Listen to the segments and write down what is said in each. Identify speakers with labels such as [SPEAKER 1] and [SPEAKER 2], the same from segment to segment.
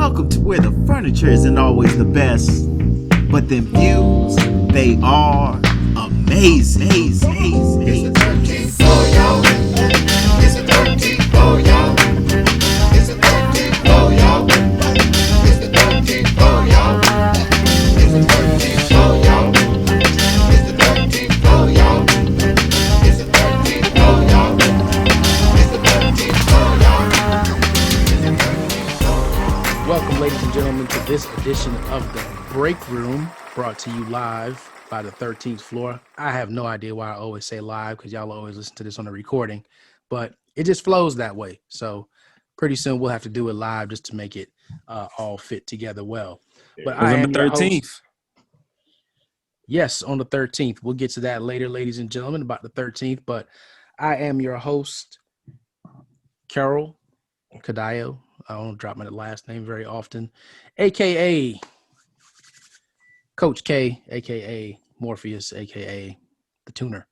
[SPEAKER 1] Welcome to where the furniture isn't always the best, but them views, they are amazing.
[SPEAKER 2] It's the 13th floor, y'all. It's the 13th floor, y'all. It's the 13th floor, y'all. It's the 13th floor, y'all. It's the 13th floor, y'all. It's the 13th floor, y'all. It's the 13th floor, y'all. It's the 13th floor, y'all.
[SPEAKER 3] Welcome, ladies and gentlemen, to this edition of The Break Room, brought to you live by the 13th floor. I have no idea why I always say live, because y'all always listen to this on a recording, but it just flows that way. So pretty soon we'll have to do it live just to make it all fit together well. But I am your
[SPEAKER 4] 13th.
[SPEAKER 3] host. Yes, on the 13th. We'll get to that later, ladies and gentlemen, about the 13th. But I am your host, Carol Cadillo. I don't drop my last name very often, a.k.a. Coach K, a.k.a. Morpheus, a.k.a. the Tuner.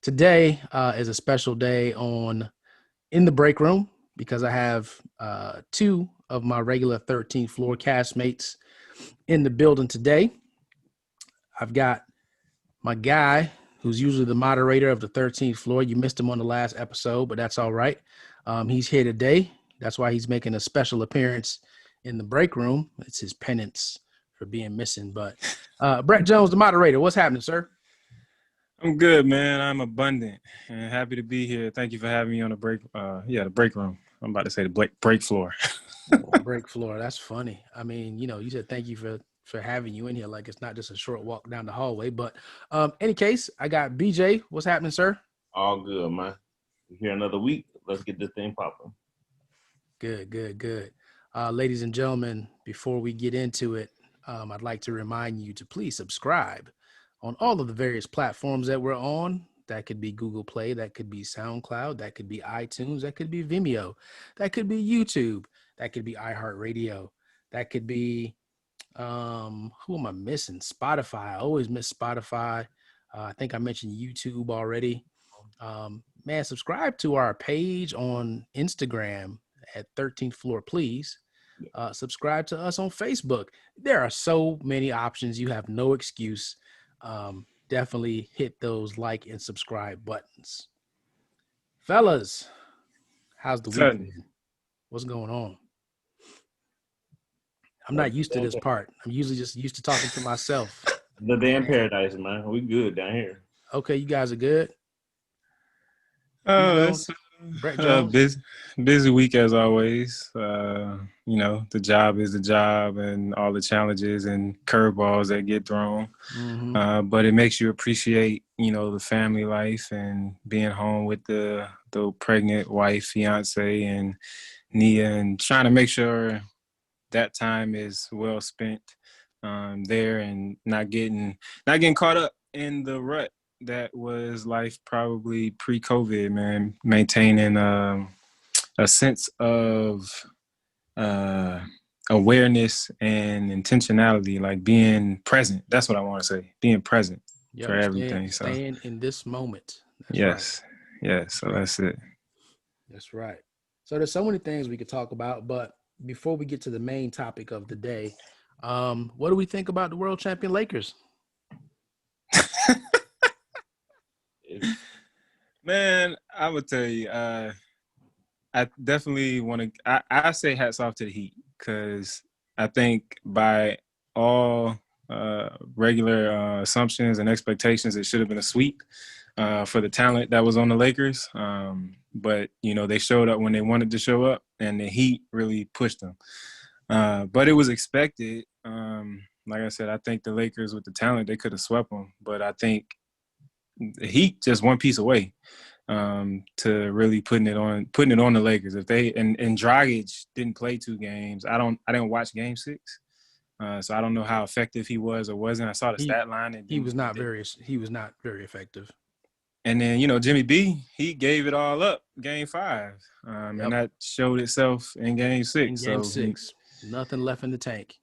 [SPEAKER 3] Today is a special day in the break room because I have two of my regular 13th floor castmates in the building today. I've got my guy who's usually the moderator of the 13th floor. You missed him on the last episode, but that's all right. He's here today. That's why he's making a special appearance in the break room. It's his penance for being missing. But Brett Jones, the moderator, what's happening, sir?
[SPEAKER 4] I'm good, man. I'm abundant and happy to be here. Thank you for having me on the break. The break room. I'm about to say the break floor.
[SPEAKER 3] Break floor. That's funny. I mean, you said thank you for having you in here. Like it's not just a short walk down the hallway. But any case, I got BJ. What's happening, sir?
[SPEAKER 5] All good, man. We're here another week. Let's get this thing popping.
[SPEAKER 3] Good. Ladies and gentlemen, before we get into it, I'd like to remind you to please subscribe on all of the various platforms that we're on. That could be Google Play, that could be SoundCloud, that could be iTunes, that could be Vimeo, that could be YouTube, that could be iHeartRadio, that could be, who am I missing? Spotify. I always miss Spotify. I think I mentioned YouTube already. Man, subscribe to our page on Instagram at 13th Floor, please. Subscribe to us on Facebook. There are so many options. You have no excuse. Definitely hit those like and subscribe buttons. Fellas, how's the week been? What's going on? I'm not used to this part. I'm usually just used to talking to myself.
[SPEAKER 5] The damn paradise, man. We good down here.
[SPEAKER 3] Okay, you guys are good.
[SPEAKER 4] It's
[SPEAKER 3] Brett
[SPEAKER 4] a
[SPEAKER 3] Jones.
[SPEAKER 4] busy week as always. The job is the job and all the challenges and curveballs that get thrown.
[SPEAKER 3] Mm-hmm.
[SPEAKER 4] But it makes you appreciate, the family life and being home with the pregnant wife, fiance, and Nia, and trying to make sure that time is well spent there and not getting caught up in the rut that was life probably pre-COVID, man. Maintaining a sense of awareness and intentionality, like being present. That's what I want to say. Being present for everything.
[SPEAKER 3] Staying in this moment. That's
[SPEAKER 4] yes.
[SPEAKER 3] right.
[SPEAKER 4] Yes. So that's it.
[SPEAKER 3] That's right. So there's so many things we could talk about, but before we get to the main topic of the day, what do we think about the world champion Lakers?
[SPEAKER 4] Man, I would tell you, I definitely want to. I say hats off to the Heat because I think by all regular assumptions and expectations, it should have been a sweep for the talent that was on the Lakers. But they showed up when they wanted to show up, and the Heat really pushed them. But it was expected. Like I said, I think the Lakers with the talent, they could have swept them, but I think the Heat just one piece away to really putting it on the Lakers. If they and Dragic didn't play 2 games, I didn't watch Game 6, so I don't know how effective he was or wasn't. I saw the stat line, and
[SPEAKER 3] he was not very effective.
[SPEAKER 4] And then Jimmy B, he gave it all up Game 5, and that showed itself in Game 6.
[SPEAKER 3] In Game 6, nothing left in the tank.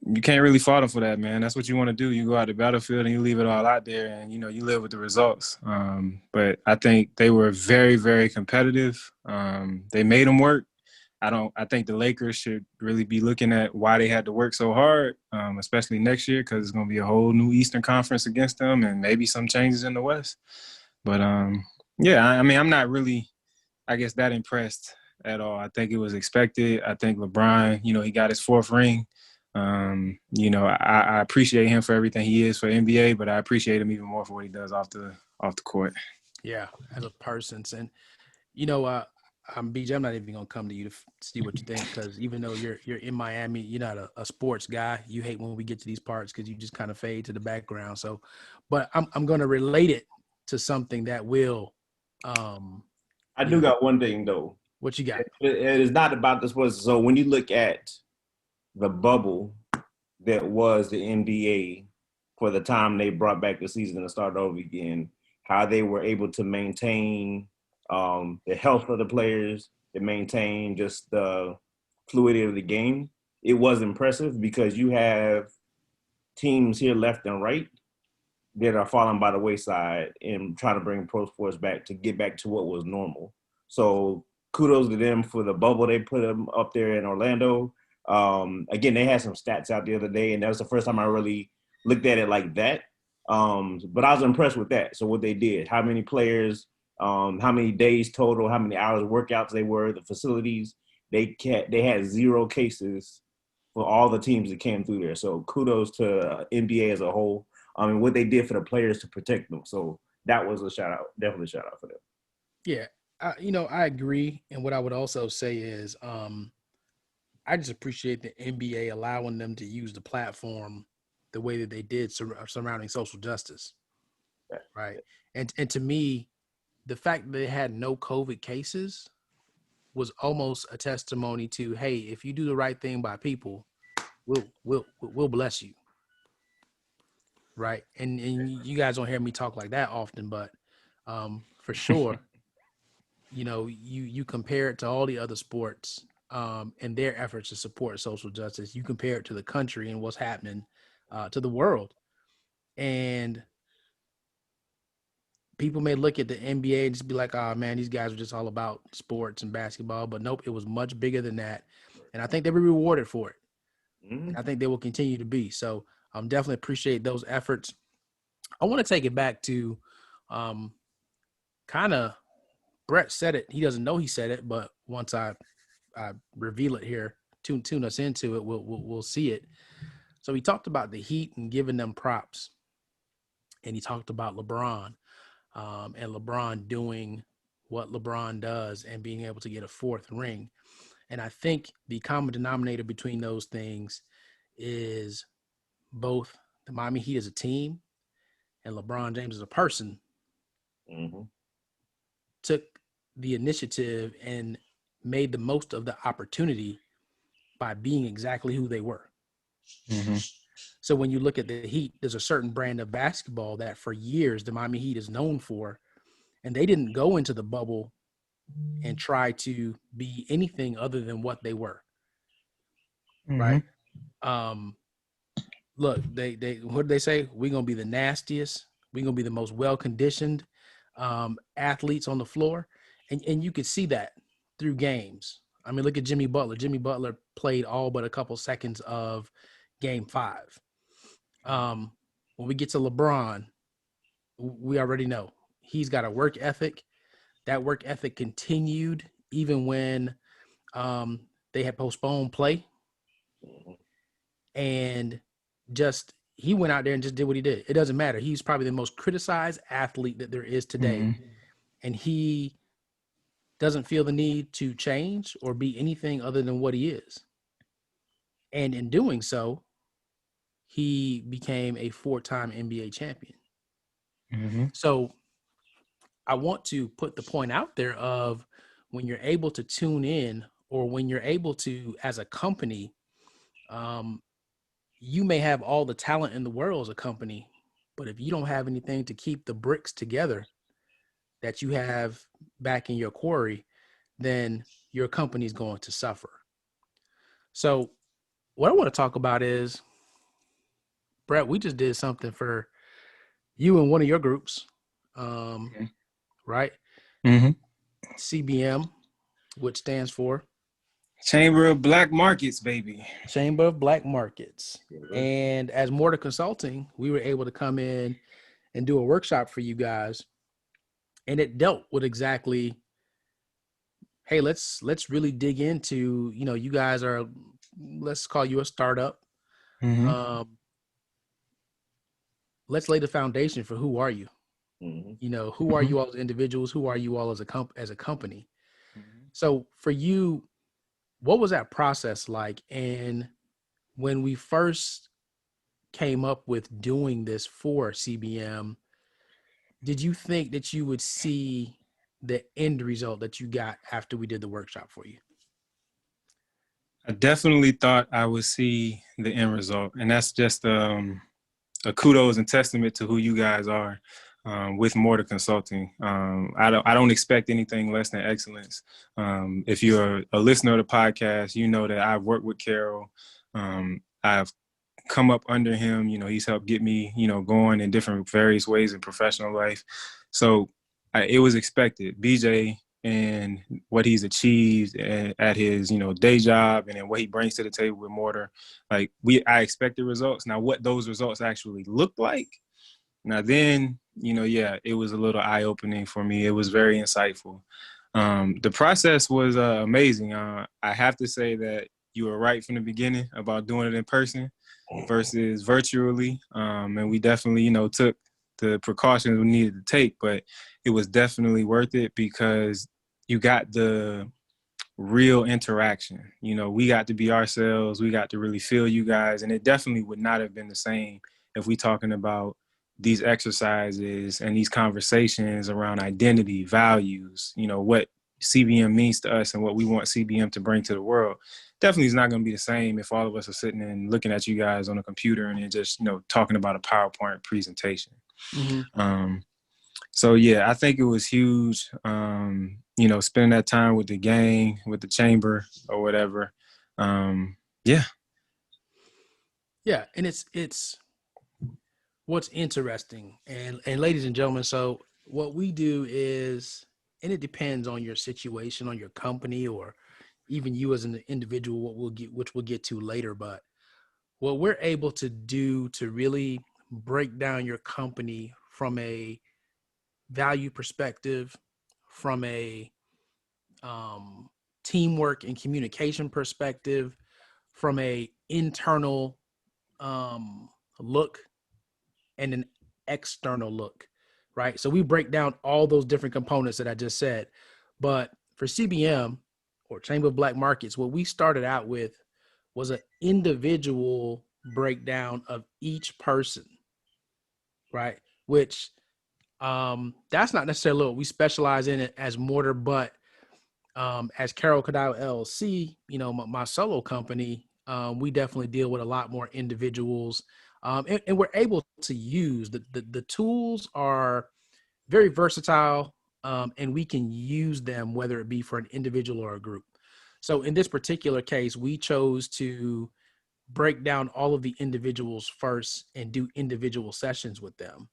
[SPEAKER 4] You can't really fault them for that, man. That's what you want to do. You go out the battlefield and you leave it all out there, and you live with the results. But I think they were very, very competitive. They made them work. I think the Lakers should really be looking at why they had to work so hard, especially next year, because it's going to be a whole new Eastern Conference against them and maybe some changes in the West. But yeah, I mean, I'm not really, I guess, that impressed at all. I think it was expected. I think LeBron, he got his 4th ring. I appreciate him for everything he is for NBA, but I appreciate him even more for what he does off the court.
[SPEAKER 3] Yeah, as a person. And I'm BJ. I'm not even gonna come to you to see what you think, because even though you're in Miami, you're not a sports guy. You hate when we get to these parts because you just kind of fade to the background. So, but I'm gonna relate it to something that will.
[SPEAKER 5] I do got one thing though.
[SPEAKER 3] What you got?
[SPEAKER 5] It is not about the sports. So when you look at the bubble that was the NBA for the time they brought back the season and started over again, how they were able to maintain the health of the players, to maintain just the fluidity of the game. It was impressive because you have teams here left and right that are falling by the wayside and trying to bring pro sports back to get back to what was normal. So kudos to them for the bubble they put them up there in Orlando. Again, they had some stats out the other day, and that was the first time I really looked at it like that. But I was impressed with that. So what they did, how many players, how many days total, how many hours of workouts they were, the facilities, they had 0 cases for all the teams that came through there. So kudos to NBA as a whole. What they did for the players to protect them. So that was a shout out, definitely a shout out for them.
[SPEAKER 3] Yeah, I agree. And what I would also say is, I just appreciate the NBA allowing them to use the platform the way that they did surrounding social justice, right? And to me, the fact that they had no COVID cases was almost a testimony to, hey, if you do the right thing by people, we'll bless you, right? And you guys don't hear me talk like that often, but for sure, you compare it to all the other sports and their efforts to support social justice. You compare it to the country and what's happening to the world, and people may look at the NBA and just be like, oh man, these guys are just all about sports and basketball. But nope, it was much bigger than that. And I think they'll be rewarded for it. And I think they will continue to be. So definitely appreciate those efforts. I want to take it back to kind of Brett said it. He doesn't know he said it, but once I reveal it here, tune us into it, we'll see it. So he talked about the Heat and giving them props. And he talked about LeBron. And LeBron doing what LeBron does and being able to get a 4th ring. And I think the common denominator between those things is both the Miami Heat as a team and LeBron James as a person took the initiative and made the most of the opportunity by being exactly who they were. So when you look at the Heat, there's a certain brand of basketball that for years the Miami Heat is known for, and they didn't go into the bubble and try to be anything other than what they were. Right. Look, they what did they say? We're gonna be the nastiest, we're gonna be the most well-conditioned athletes on the floor. And you could see that through games. I mean, look at Jimmy Butler. Jimmy Butler played all but a couple seconds of Game 5. When we get to LeBron, we already know he's got a work ethic. That work ethic continued even when they had postponed play. And just he went out there and just did what he did. It doesn't matter. He's probably the most criticized athlete that there is today. And he doesn't feel the need to change or be anything other than what he is. And in doing so, he became a 4-time NBA champion. So I want to put the point out there of when you're able to tune in, or when you're able to, as a company, you may have all the talent in the world as a company, but if you don't have anything to keep the bricks together that you have back in your quarry, then your company's going to suffer. So what I want to talk about is, Brett, we just did something for you and one of your groups, right? CBM, which stands for
[SPEAKER 4] Chamber of Black Markets, baby.
[SPEAKER 3] Chamber of Black Markets. And as Mortar Consulting, we were able to come in and do a workshop for you guys. And it dealt with exactly, hey, let's really dig into, you guys are, let's call you a startup.
[SPEAKER 4] Mm-hmm.
[SPEAKER 3] Let's lay the foundation for who are you?
[SPEAKER 5] Mm-hmm.
[SPEAKER 3] Who are you all as individuals? Who are you all as a company?
[SPEAKER 4] Mm-hmm.
[SPEAKER 3] So for you, what was that process like? And when we first came up with doing this for CBM, did you think that you would see the end result that you got after we did the workshop for you?
[SPEAKER 4] I definitely thought I would see the end result, and that's just a kudos and testament to who you guys are with Mortar Consulting. I don't expect anything less than excellence. If you're a listener of the podcast, you know that I've worked with Carol. I've come up under him. He's helped get me, going in different various ways in professional life. So it was expected. BJ and what he's achieved at his, day job, and then what he brings to the table with Mortar, I expected results. Now, what those results actually look like, now then, it was a little eye-opening for me. It was very insightful. The process was amazing. I have to say that you were right from the beginning about doing it in person versus virtually. And we definitely, took the precautions we needed to take, but it was definitely worth it because you got the real interaction. We got to be ourselves. We got to really feel you guys. And it definitely would not have been the same if we talking about these exercises and these conversations around identity, values, what CBM means to us and what we want CBM to bring to the world. Definitely is not going to be the same if all of us are sitting and looking at you guys on a computer and then just, talking about a PowerPoint presentation.
[SPEAKER 3] Mm-hmm.
[SPEAKER 4] So yeah, I think it was huge. Spending that time with the gang, with the chamber or whatever. Yeah.
[SPEAKER 3] Yeah. And it's what's interesting, and ladies and gentlemen, so what we do is, and it depends on your situation, on your company, or even you as an individual, which we'll get to later, but what we're able to do to really break down your company from a value perspective, from a teamwork and communication perspective, from a internal look and an external look, right? So we break down all those different components that I just said. But for CBM, or Chamber of Black Markets, what we started out with was an individual breakdown of each person, right? Which that's not necessarily what we specialize in it as Mortar, but as Carol Cadile LLC, my solo company, we definitely deal with a lot more individuals, and we're able to use the tools are very versatile, and we can use them whether it be for an individual or a group. So in this particular case, we chose to break down all of the individuals first and do individual sessions with them.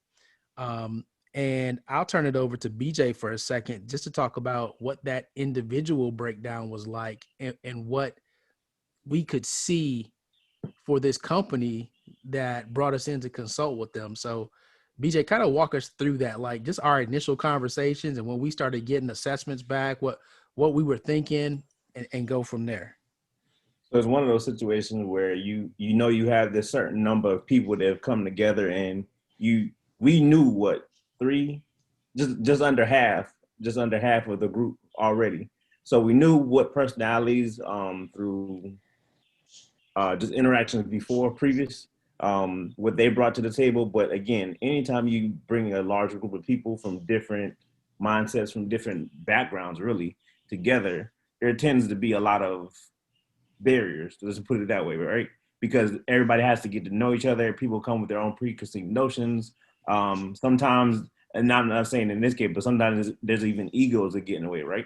[SPEAKER 3] And I'll turn it over to BJ for a second just to talk about what that individual breakdown was like, and what we could see for this company that brought us in to consult with them. So BJ, kind of walk us through that, like just our initial conversations and when we started getting assessments back, what we were thinking, and go from there.
[SPEAKER 5] So it's one of those situations where you have this certain number of people that have come together, and we knew what three, just under half of the group already. So we knew what personalities through just interactions before previous, what they brought to the table. But again, anytime you bring a large group of people from different mindsets, from different backgrounds, really together, there tends to be a lot of barriers. Let's put it that way, right? Because everybody has to get to know each other. People come with their own preconceived notions. Sometimes, and I'm not saying in this case, but sometimes there's even egos that get in the way, right?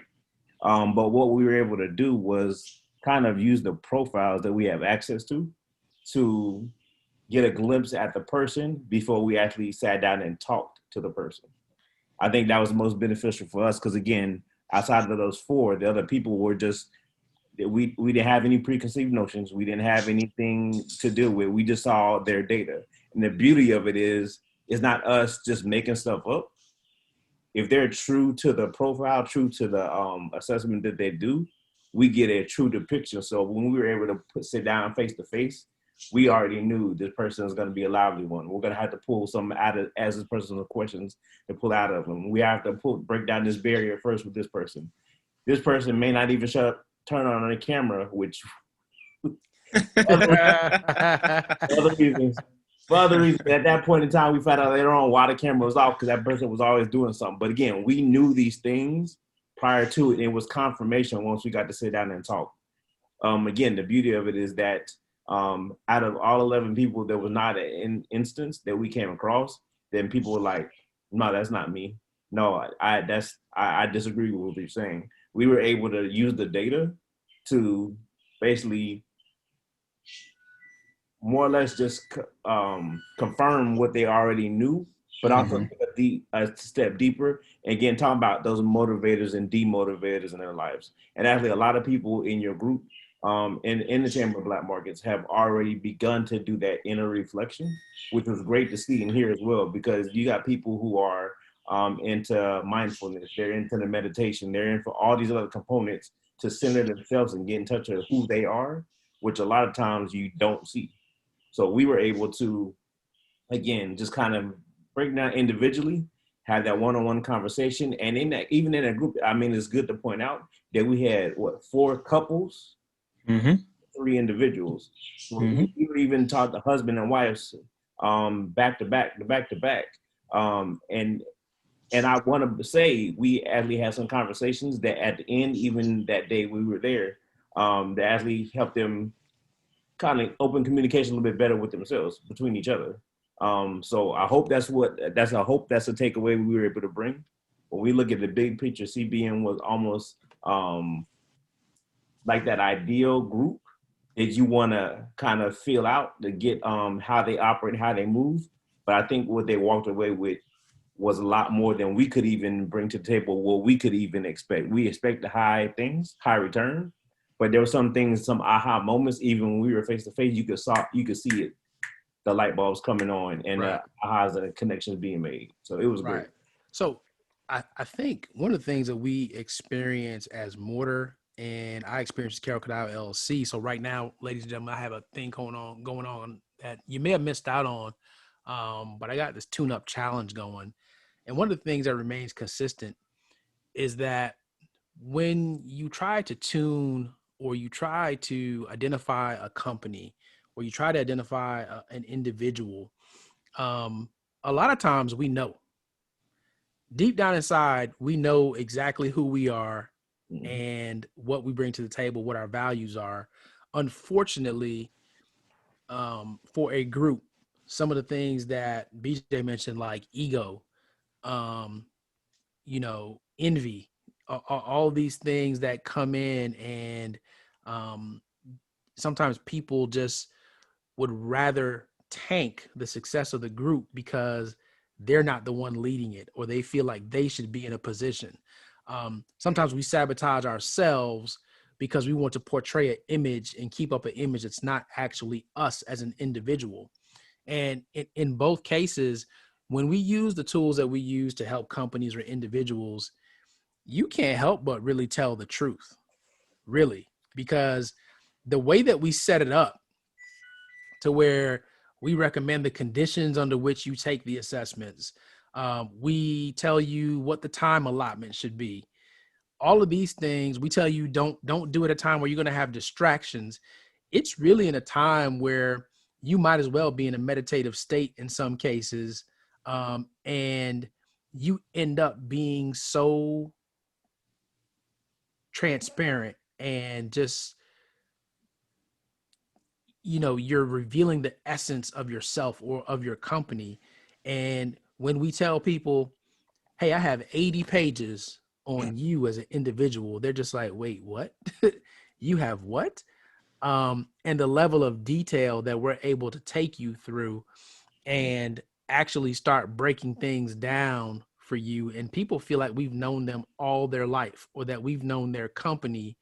[SPEAKER 5] But what we were able to do was kind of use the profiles that we have access to get a glimpse at the person before we actually sat down and talked to the person. I think that was the most beneficial for us because, again, outside of those four, the other people were just we didn't have any preconceived notions. We didn't have anything to deal with. We just saw their data. And the beauty of it is, it's not us just making stuff up. If they're true to the profile, true to the assessment that they do, we get a true depiction. So when we were able to sit down face to face, we already knew this person is going to be a lively one. We're going to have to pull some out of as this person's questions to pull out of them. We have to break down this barrier first with this person. This person may not even turn on the camera, which other reasons. For other reasons, at that point in time, we found out later on why the camera was off, because that person was always doing something. But again, we knew these things prior to it. And it was confirmation once we got to sit down and talk. Again, the beauty of it is that out of all 11 people, there was not an instance that we came across. Then people were like, "No, that's not me. No, I disagree with what you're saying." We were able to use the data to basically more or less just confirm what they already knew, but also take a step deeper. And again, talking about those motivators and demotivators in their lives. And actually, a lot of people in your group, in the Chamber of Black Markets, have already begun to do that inner reflection, which was great to see and hear as well, because you got people who are into mindfulness, they're into the meditation, they're in for all these other components to center themselves and get in touch with who they are, which a lot of times you don't see. So we were able to, again, just kind of break down individually, have that one-on-one conversation. And in that, even in a group, I mean, it's good to point out that we had 4 couples, 3 individuals. So we would even talk to husband and wives back to back. And I want to say we actually had some conversations that at the end, even that day we were there, that actually helped them kind of open communication a little bit better with themselves, between each other. So I hope that's a takeaway we were able to bring. When we look at the big picture, CBN was almost like that ideal group that you want to kind of feel out to get how they operate, how they move. But I think what they walked away with was a lot more than we could even bring to the table, what we could even expect. We expect the high return, but there were some things, some aha moments, even when we were face to face, you could see it, the light bulbs coming on and the ahas and the connections being made. So it was great.
[SPEAKER 3] So I think one of the things that we experience as Mortar, and I experienced Carol Cadile LLC. So right now, ladies and gentlemen, I have a thing going on that you may have missed out on, but I got this tune-up challenge going. And one of the things that remains consistent is that when you try to tune, or you try to identify a company, or you try to identify an individual, a lot of times we know. Deep down inside, we know exactly who we are and what we bring to the table, what our values are. Unfortunately, for a group, some of the things that BJ mentioned, like ego, envy, all these things that come in, and sometimes people just would rather tank the success of the group because they're not the one leading it, or they feel like they should be in a position. Sometimes we sabotage ourselves because we want to portray an image and keep up an image that's not actually us as an individual. And in both cases, when we use the tools that we use to help companies or individuals, you can't help but really tell the truth, really, because the way that we set it up to where we recommend the conditions under which you take the assessments, we tell you what the time allotment should be. All of these things, we tell you don't do at a time where you're going to have distractions. It's really in a time where you might as well be in a meditative state in some cases, and you end up being so transparent and just, you're revealing the essence of yourself or of your company. And when we tell people, hey, I have 80 pages on you as an individual, they're just like, wait, what? You have what? And the level of detail that we're able to take you through and actually start breaking things down for you. And people feel like we've known them all their life, or that we've known their company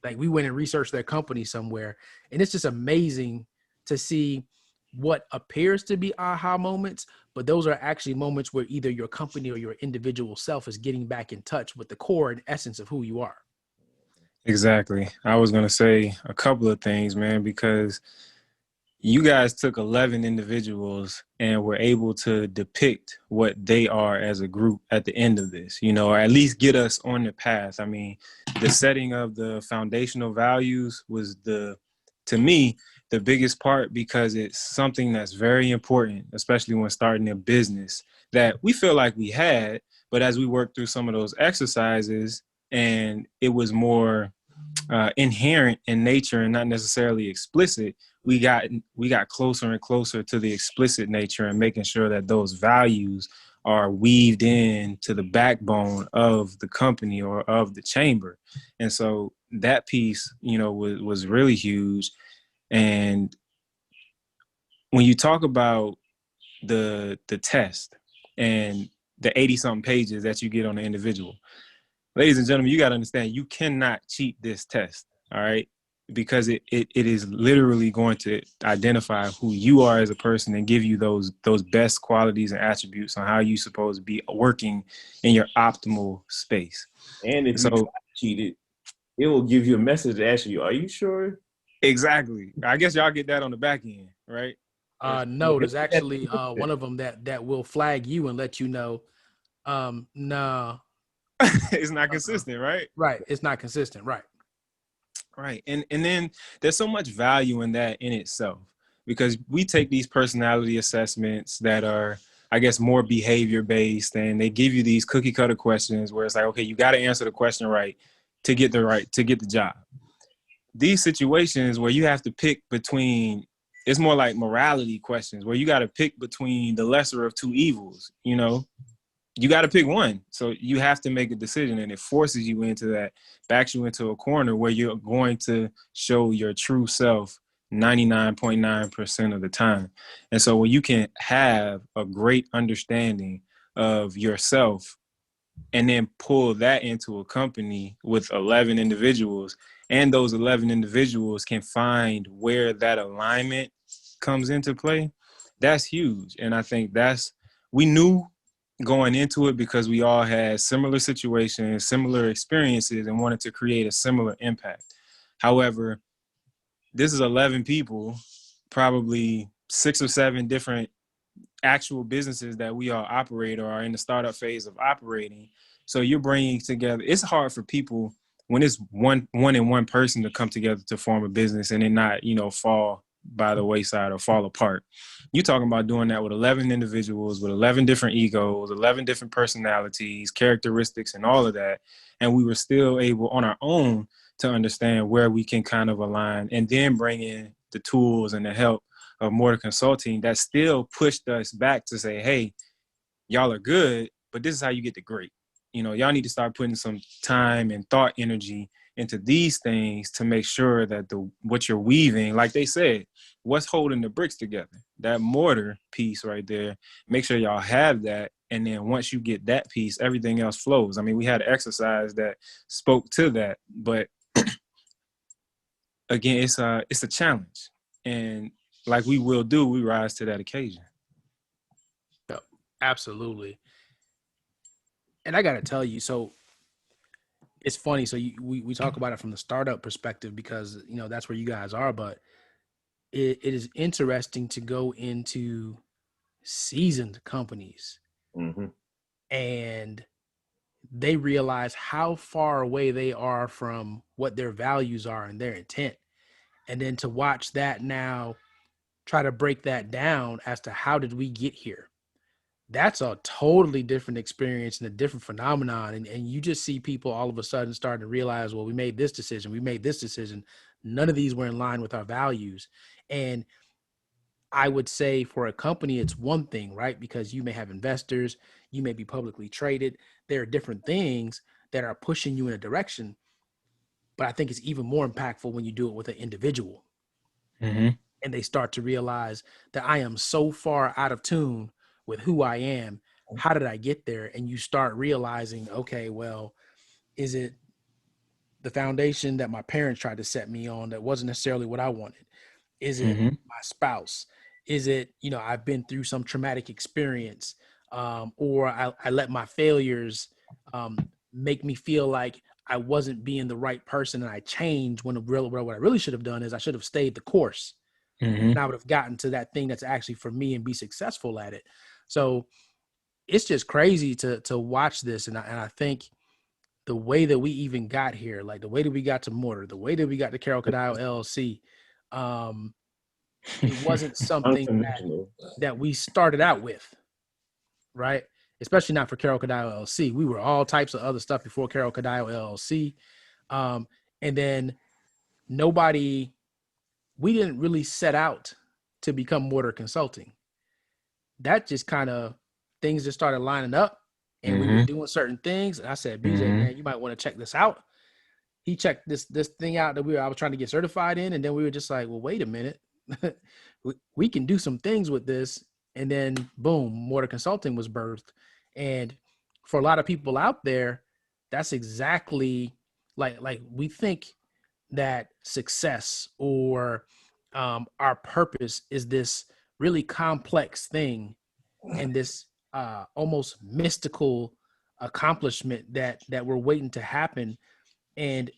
[SPEAKER 3] Like we went and researched their company somewhere, and it's just amazing to see what appears to be aha moments, but those are actually moments where either your company or your individual self is getting back in touch with the core and essence of who you are.
[SPEAKER 4] Exactly. I was going to say a couple of things, man, because you guys took 11 individuals and were able to depict what they are as a group at the end of this, or at least get us on the path. I mean, the setting of the foundational values was to me, the biggest part, because it's something that's very important, especially when starting a business that we feel like we had, but as we worked through some of those exercises and it was more inherent in nature and not necessarily explicit, we got closer and closer to the explicit nature and making sure that those values are weaved in to the backbone of the company or of the chamber. And so that piece, was really huge. And when you talk about the test and the 80 something pages that you get on the individual, ladies and gentlemen, you got to understand, you cannot cheat this test, all right? Because it is literally going to identify who you are as a person and give you those best qualities and attributes on how you're supposed to be working in your optimal space.
[SPEAKER 5] And if you try
[SPEAKER 4] So
[SPEAKER 5] to cheat it, it will give you a message to ask you, are you sure?
[SPEAKER 4] exactly. I guess y'all get that on the back end, right?
[SPEAKER 3] No, there's actually one of them that will flag you and let you know, no,
[SPEAKER 4] It's not consistent, right?
[SPEAKER 3] right, it's not consistent, right?
[SPEAKER 4] Right. And then there's so much value in that in itself, because we take these personality assessments that are, I guess, more behavior based, and they give you these cookie cutter questions where it's like, okay, you got to answer the question right to get the job. These situations where you have to pick between, it's more like morality questions where you got to pick between the lesser of two evils, you got to pick one. So you have to make a decision, and it forces you into that, backs you into a corner where you're going to show your true self 99.9% of the time. And so when you can have a great understanding of yourself and then pull that into a company with 11 individuals, and those 11 individuals can find where that alignment comes into play, that's huge. And I think we knew going into it because we all had similar situations, similar experiences, and wanted to create a similar impact. However, this is 11 people, probably 6 or 7 different actual businesses that we all operate or are in the startup phase of operating. So you're bringing together, it's hard for people when it's one and one person to come together to form a business and then not, fall by the wayside or fall apart. You're talking about doing that with 11 individuals, with 11 different egos, 11 different personalities, characteristics, and all of that. And we were still able on our own to understand where we can kind of align, and then bring in the tools and the help of Mortar Consulting that still pushed us back to say, hey, y'all are good, but this is how you get the great. Y'all need to start putting some time and thought energy into these things to make sure that what you're weaving, like they said, what's holding the bricks together, that mortar piece right there, make sure y'all have that. And then once you get that piece, everything else flows. I mean, we had an exercise that spoke to that, but again, it's a challenge. And like we will do, we rise to that occasion.
[SPEAKER 3] Yep, absolutely. And I got to tell you, so it's funny. So we talk about it from the startup perspective because, that's where you guys are. But it is interesting to go into seasoned companies
[SPEAKER 5] Mm-hmm.
[SPEAKER 3] and they realize how far away they are from what their values are and their intent. And then to watch that now, try to break that down as to how did we get here? That's a totally different experience and a different phenomenon. And you just see people all of a sudden starting to realize, well, we made this decision. We made this decision. None of these were in line with our values. And I would say for a company, it's one thing, right? Because you may have investors, you may be publicly traded. There are different things that are pushing you in a direction. But I think it's even more impactful when you do it with an individual.
[SPEAKER 4] Mm-hmm.
[SPEAKER 3] And they start to realize that I am so far out of tune with who I am. How did I get there? And you start realizing, okay, well, is it the foundation that my parents tried to set me on that wasn't necessarily what I wanted? Is it
[SPEAKER 4] Mm-hmm.
[SPEAKER 3] my spouse? Is it, I've been through some traumatic experience, or I let my failures make me feel like I wasn't being the right person and I changed when what I really should have done is I should have stayed the course,
[SPEAKER 4] Mm-hmm.
[SPEAKER 3] and I would have gotten to that thing that's actually for me and be successful at it. So it's just crazy to watch this. And I think the way that we even got here, like the way that we got to Mortar, the way that we got to Carol Cadile LLC, it wasn't something
[SPEAKER 5] Unconventional.
[SPEAKER 3] that we started out with, right? Especially not for Carol Cadile LLC. We were all types of other stuff before Carol Cadile LLC. And then we didn't really set out to become Mortar Consulting. That just kind of, things just started lining up, and we were
[SPEAKER 4] Mm-hmm.
[SPEAKER 3] doing certain things. And I said, BJ,
[SPEAKER 4] Mm-hmm.
[SPEAKER 3] man, you might want to check this out. He checked this thing out that I was trying to get certified in. And then we were just like, well, wait a minute. we can do some things with this. And then boom, Mortar Consulting was birthed. And for a lot of people out there, that's exactly like we think that success or our purpose is this really complex thing and this almost mystical accomplishment that we're waiting to happen. And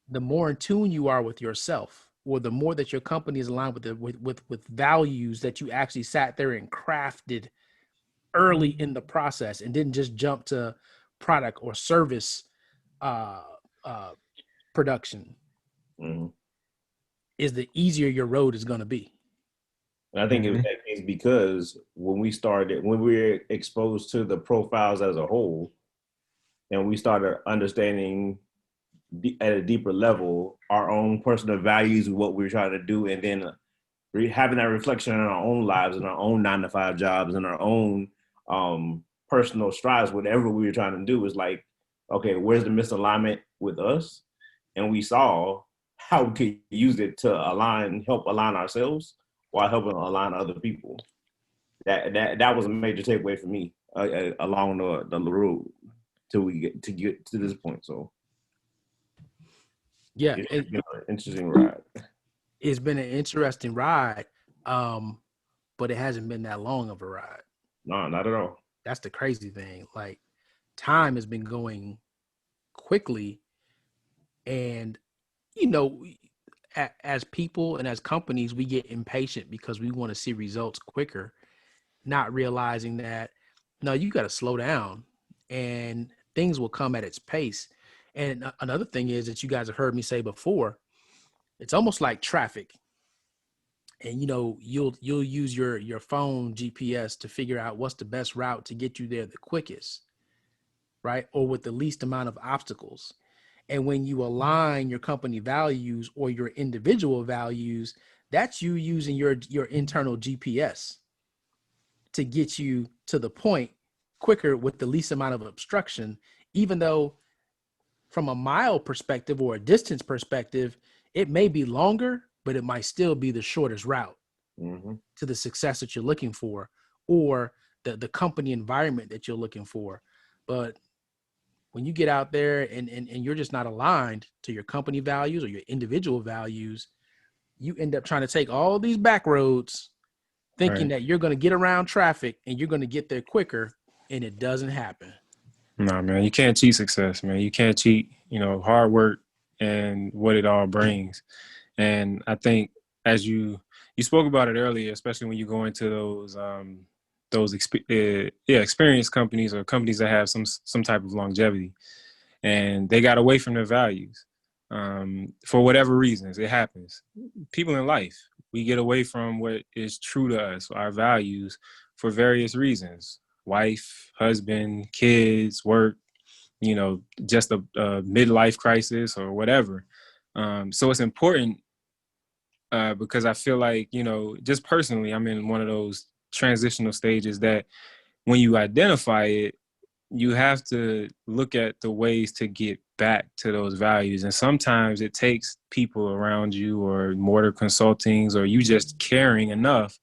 [SPEAKER 3] the more in tune you are with yourself, or the more that your company is aligned with values that you actually sat there and crafted early in the process and didn't just jump to product or service uh, production,
[SPEAKER 5] Mhm.
[SPEAKER 3] is the easier your road is going to be.
[SPEAKER 5] And I think
[SPEAKER 4] Mhm.
[SPEAKER 5] that is because when we were exposed to the profiles as a whole, and we started understanding at a deeper level our own personal values, what we're trying to do, and then having that reflection in our own lives, in our own 9-to-5 jobs, in our own personal strides, whatever we were trying to do, is like, okay, where's the misalignment with us? And we saw how we could use it to help align ourselves while helping align other people. That was a major takeaway for me along the road till we get to this point. So
[SPEAKER 3] Yeah,
[SPEAKER 5] it's been an interesting ride.
[SPEAKER 3] it's been an interesting ride, but it hasn't been that long of a ride.
[SPEAKER 5] No, not at all.
[SPEAKER 3] That's the crazy thing. Like, time has been going quickly, and as people and as companies, we get impatient because we want to see results quicker, not realizing that no, you got to slow down, and things will come at its pace. And another thing is that you guys have heard me say before, it's almost like traffic. And you'll use your phone GPS to figure out what's the best route to get you there the quickest, right? Or with the least amount of obstacles. And when you align your company values or your individual values, that's you using your internal GPS to get you to the point quicker with the least amount of obstruction, even though from a mile perspective or a distance perspective, it may be longer, but it might still be the shortest route
[SPEAKER 5] Mm-hmm.
[SPEAKER 3] to the success that you're looking for, or the company environment that you're looking for. But when you get out there and you're just not aligned to your company values or your individual values, you end up trying to take all these back roads thinking
[SPEAKER 4] Right.
[SPEAKER 3] that you're going to get around traffic and you're going to get there quicker, and it doesn't happen.
[SPEAKER 4] Nah, man, you can't cheat success, man. You can't cheat, hard work and what it all brings. And I think as you spoke about it earlier, especially when you go into those experienced companies or companies that have some type of longevity, and they got away from their values for whatever reasons. It happens. People in life, we get away from what is true to us, our values, for various reasons: wife, husband, kids, work, just a midlife crisis or whatever. So it's important because I feel like, just personally, I'm in one of those transitional stages that when you identify it, you have to look at the ways to get back to those values. And sometimes it takes people around you or Mortar Consultings or you just caring enough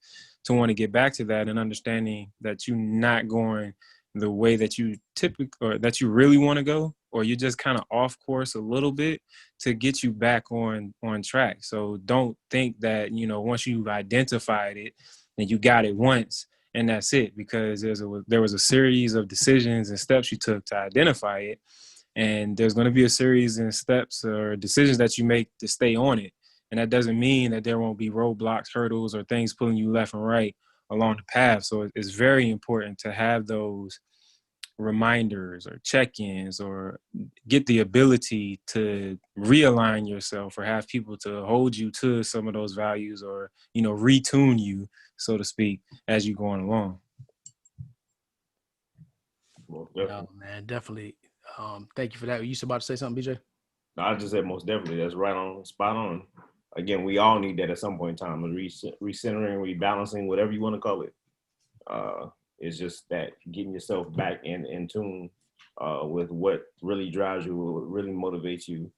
[SPEAKER 4] to want to get back to that and understanding that you're not going the way that you typically or that you really want to go, or you're just kind of off course a little bit to get you back on track. So don't think that, once you've identified it and you got it once and that's it, because there was a series of decisions and steps you took to identify it. And there's going to be a series of steps or decisions that you make to stay on it. And that doesn't mean that there won't be roadblocks, hurdles, or things pulling you left and right along the path. So it's very important to have those reminders or check-ins, or get the ability to realign yourself, or have people to hold you to some of those values, or, retune you, so to speak, as you're going along.
[SPEAKER 5] Most definitely.
[SPEAKER 3] No, man, definitely. Thank you for that. You about to say something, BJ?
[SPEAKER 5] No, I just said most definitely. That's right on, spot on. Again, we all need that at some point in time. Recentering, rebalancing, whatever you want to call it. It's just that getting yourself back in tune with what really drives you, what really motivates you.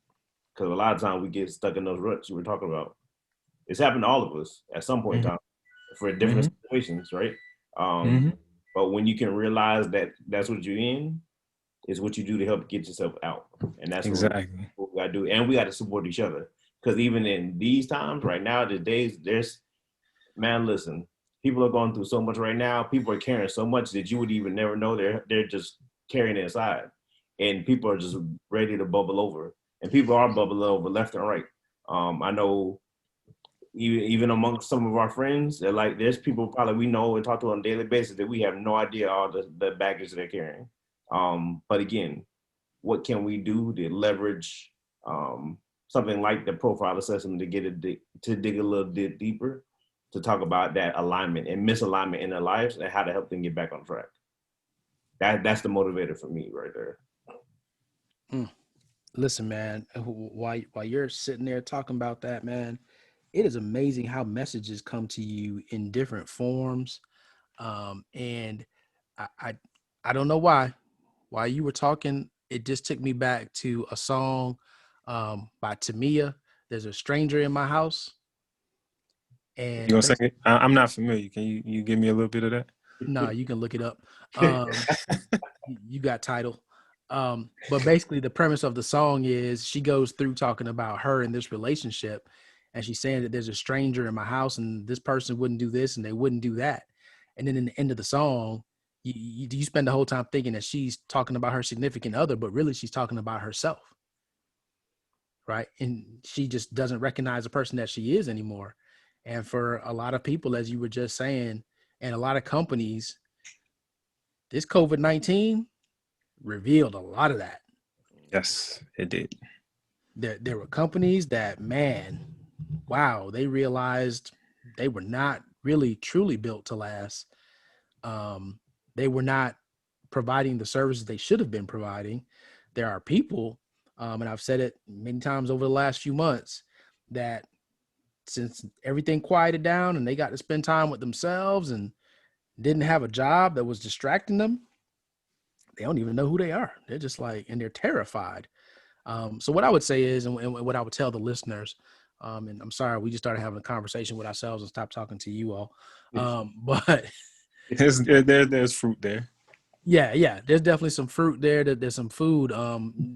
[SPEAKER 5] Because a lot of times we get stuck in those ruts you were talking about. It's happened to all of us at some point in time for different situations, right? But when you can realize that that's what you're in, is what you do to help get yourself out. And that's
[SPEAKER 4] exactly
[SPEAKER 5] what we got to do. And we got to support each other. Because even in these times, right now, the days, man, listen, people are going through so much right now. People are carrying so much that you would even never know they're just carrying it inside. And people are just ready to bubble over. And people are bubbling over left and right. I know even amongst some of our friends, that like there's people probably we know and talk to on a daily basis that we have no idea all the baggage they're carrying. But again, what can we do to leverage something like the profile assessment to dig a little bit deeper, to talk about that alignment and misalignment in their lives and how to help them get back on track. That's the motivator for me right there.
[SPEAKER 3] Listen, man, while you're sitting there talking about that, man, it is amazing how messages come to you in different forms. And I don't know why. While you were talking, it just took me back to a song by Tamia. There's a stranger in my house. And
[SPEAKER 4] you gonna sing it? I'm not familiar. Can you give me a little bit of that?
[SPEAKER 3] No, you can look it up. You got title. But basically the premise of the song is she goes through talking about her and this relationship, and she's saying that there's a stranger in my house and this person wouldn't do this and they wouldn't do that. And then in the end of the song, you spend the whole time thinking that she's talking about her significant other, but really she's talking about herself. Right. And she just doesn't recognize the person that she is anymore. And for a lot of people, as you were just saying, and a lot of companies, this COVID-19 revealed a lot of that.
[SPEAKER 4] Yes, it did.
[SPEAKER 3] There were companies that, man, wow, they realized they were not really truly built to last. They were not providing the services they should have been providing. There are people, and I've said it many times over the last few months, that since everything quieted down and they got to spend time with themselves and didn't have a job that was distracting them, they don't even know who they are. They're just like, and they're terrified. So what I would say is, and what I would tell the listeners, and I'm sorry, we just started having a conversation with ourselves and stopped talking to you all. But
[SPEAKER 4] there's fruit there.
[SPEAKER 3] Yeah. There's definitely some fruit there. There's some food.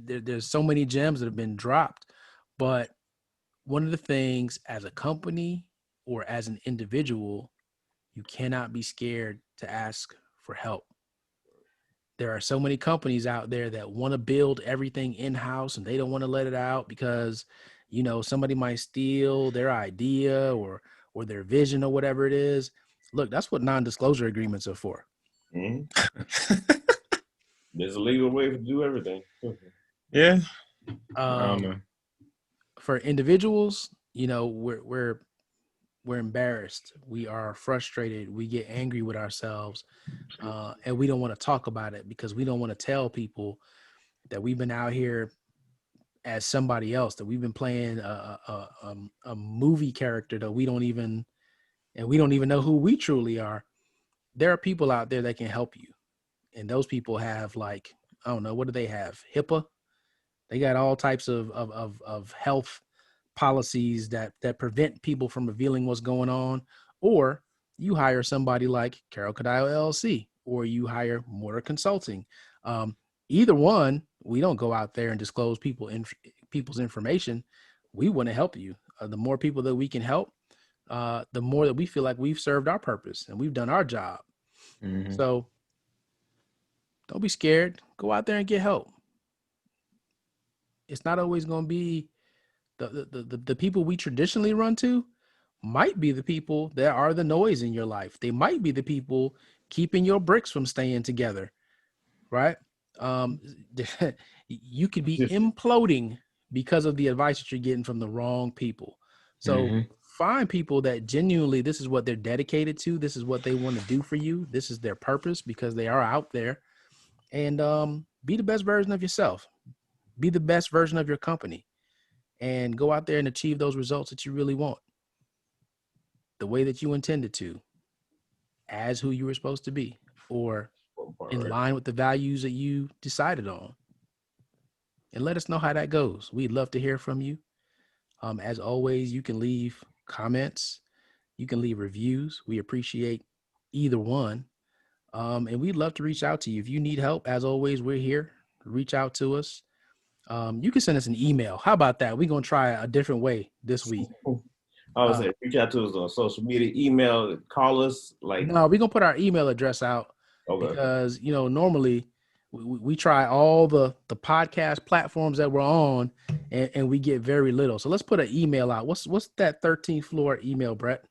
[SPEAKER 3] There's so many gems that have been dropped. But one of the things as a company or as an individual, you cannot be scared to ask for help. There are so many companies out there that want to build everything in-house and they don't want to let it out because, somebody might steal their idea or their vision or whatever it is. Look, that's what non-disclosure agreements are for.
[SPEAKER 5] Mm-hmm. There's a legal way to do everything.
[SPEAKER 4] Yeah. I don't know.
[SPEAKER 3] For individuals, we're embarrassed. We are frustrated. We get angry with ourselves. And we don't want to talk about it because we don't want to tell people that we've been out here as somebody else, that we've been playing a movie character that we don't even know who we truly are. There are people out there that can help you. And those people have, like, I don't know, what do they have? HIPAA. They got all types of health policies that prevent people from revealing what's going on. Or you hire somebody like Carol Cadillo LLC, or you hire Mortar Consulting. Either one, we don't go out there and disclose people's information. We want to help you. The more people that we can help, the more that we feel like we've served our purpose and we've done our job.
[SPEAKER 5] Mhm.
[SPEAKER 3] So don't be scared. Go out there and get help. It's not always going to be the people we traditionally run to might be the people that are the noise in your life. They might be the people keeping your bricks from staying together, right? Um, you could be imploding because of the advice that you're getting from the wrong people. So
[SPEAKER 5] Mhm.
[SPEAKER 3] find people that genuinely, this is what they're dedicated to. This is what they want to do for you. This is their purpose because they are out there. And be the best version of yourself. Be the best version of your company and go out there and achieve those results that you really want the way that you intended to, as who you were supposed to be, or in line with the values that you decided on. And let us know how that goes. We'd love to hear from you. As always, you can leave comments, you can leave reviews. We appreciate either one. And we'd love to reach out to you. If you need help, as always, we're here. Reach out to us. You can send us an email. How about that? We're going to try a different way this week.
[SPEAKER 5] I was saying, reach out to us on social media, email, call us. Like,
[SPEAKER 3] No, we're going to put our email address out because, normally we try all the podcast platforms that we're on and we get very little. So let's put an email out. What's that 13th floor email, Brett?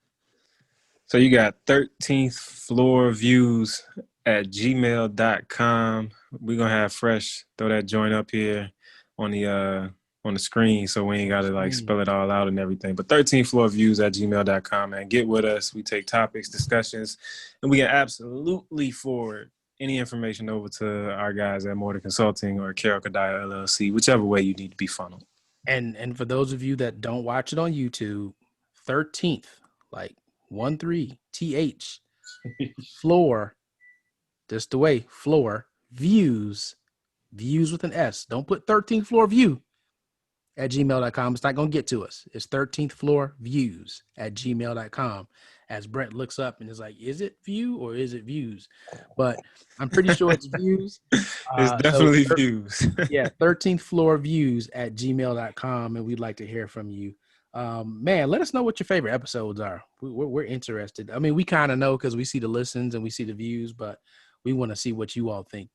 [SPEAKER 4] So you got 13th floor views at gmail.com. We're gonna have Fresh throw that joint up here on the screen so we ain't gotta like spell it all out and everything. But 13th floor views at gmail.com, man. Get with us. We take topics, discussions, and we can absolutely forward any information over to our guys at Mortar Consulting or Carol Kadaya LLC, whichever way you need to be funneled.
[SPEAKER 3] And for those of you that don't watch it on YouTube, 13th, like 13th floor, just the way floor views with an S. Don't put 13th floor view at gmail.com. It's not going to get to us. It's 13th floor views at gmail.com. As Brett looks up and is like, is it view or is it views? But I'm pretty sure it's views.
[SPEAKER 4] It's definitely views.
[SPEAKER 3] Yeah, 13th floor views at gmail.com. And we'd like to hear from you. Man, let us know what your favorite episodes are. We're interested. I mean, we kind of know because we see the listens and we see the views, but we want to see what you all think.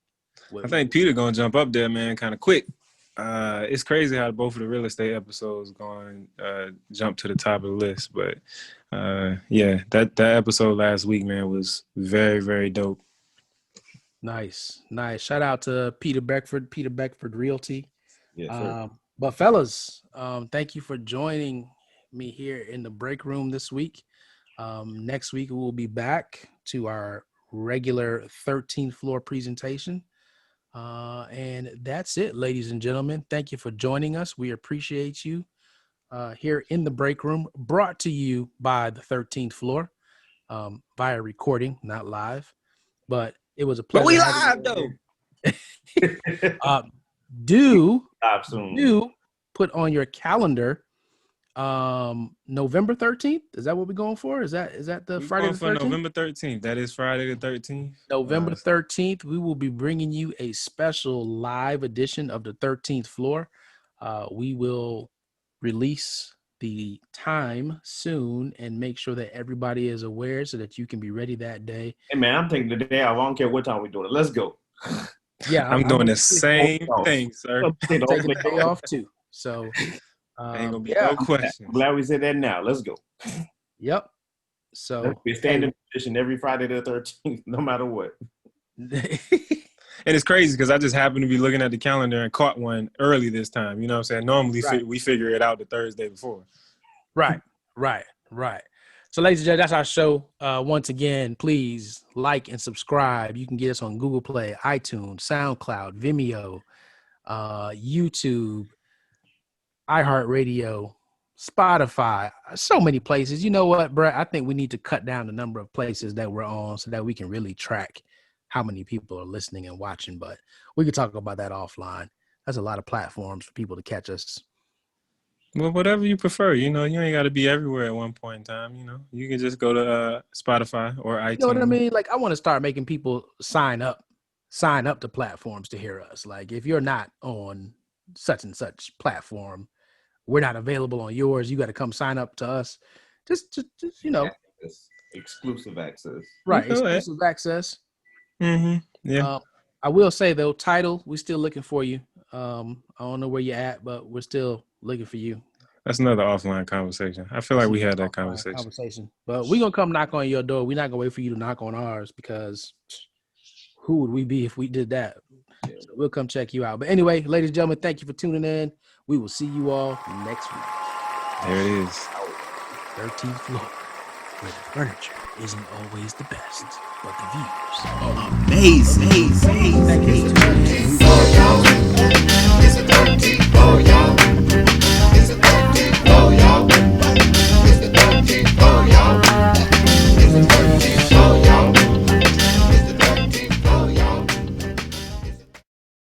[SPEAKER 4] I think Peter gonna jump up there, man, kind of quick. It's crazy how both of the real estate episodes going jump to the top of the list. But yeah, that episode last week, man, was very, very dope.
[SPEAKER 3] Nice. Shout out to Peter Beckford Realty.
[SPEAKER 5] Yes, sir.
[SPEAKER 3] But fellas, thank you for joining me here in the break room this week. Next week, we will be back to our regular 13th floor presentation. And that's it, ladies and gentlemen. Thank you for joining us. We appreciate you here in the break room, brought to you by the 13th floor via recording, not live. But it was a pleasure.
[SPEAKER 4] But we live though.
[SPEAKER 3] Do
[SPEAKER 5] soon.
[SPEAKER 3] Put on your calendar November 13th. Is that what we're going for? Is that the Friday the 13th?
[SPEAKER 4] November 13th. That is Friday the 13th.
[SPEAKER 3] November 13th, we will be bringing you a special live edition of the 13th floor. We will release the time soon and make sure that everybody is aware so that you can be ready that day.
[SPEAKER 5] Hey man, I'm taking the day off. I don't care what time we're doing it. Let's go.
[SPEAKER 3] Yeah,
[SPEAKER 4] I'm doing the same thing, sir.
[SPEAKER 3] I'm taking the day off too. So
[SPEAKER 4] ain't gonna be no questions.
[SPEAKER 5] I'm glad we said that now. Let's go.
[SPEAKER 3] Yep. So
[SPEAKER 5] we stand in position every Friday the 13th, no matter what.
[SPEAKER 4] And it's crazy because I just happened to be looking at the calendar and caught one early this time. You know what I'm saying? Normally we figure it out the Thursday before.
[SPEAKER 3] Right. So, ladies and gentlemen, that's our show. Once again, please like and subscribe. You can get us on Google Play, iTunes, SoundCloud, Vimeo, YouTube, iHeartRadio, Spotify, so many places. You know what, Brett? I think we need to cut down the number of places that we're on so that we can really track how many people are listening and watching. But we could talk about that offline. That's a lot of platforms for people to catch us.
[SPEAKER 4] Well, whatever you prefer. You know, you ain't got to be everywhere at one point in time. You know, you can just go to Spotify or iTunes.
[SPEAKER 3] You know what I mean? Like, I want to start making people sign up sign up to platforms to hear us. Like if you're not on such and such platform, we're not available on yours. You got to come sign up to us. Just you know,
[SPEAKER 5] Exclusive access.
[SPEAKER 3] right?
[SPEAKER 4] Okay.
[SPEAKER 3] Exclusive access.
[SPEAKER 4] Mm-hmm. Yeah.
[SPEAKER 3] I will say though, title, we're still looking for you. I don't know where you're at, but we're still looking for you.
[SPEAKER 4] That's another offline conversation. I feel like we had that conversation.
[SPEAKER 3] But we're gonna come knock on your door. We're not gonna wait for you to knock on ours because who would we be if we did that?
[SPEAKER 5] Yeah.
[SPEAKER 3] So we'll come check you out. But anyway, ladies and gentlemen, thank you for tuning in. We will see you all next week.
[SPEAKER 4] There it is.
[SPEAKER 3] 13th floor, where the furniture isn't always the best, but the views are
[SPEAKER 1] Amazing.
[SPEAKER 3] Thank you for tuning in.
[SPEAKER 2] For y'all. It's a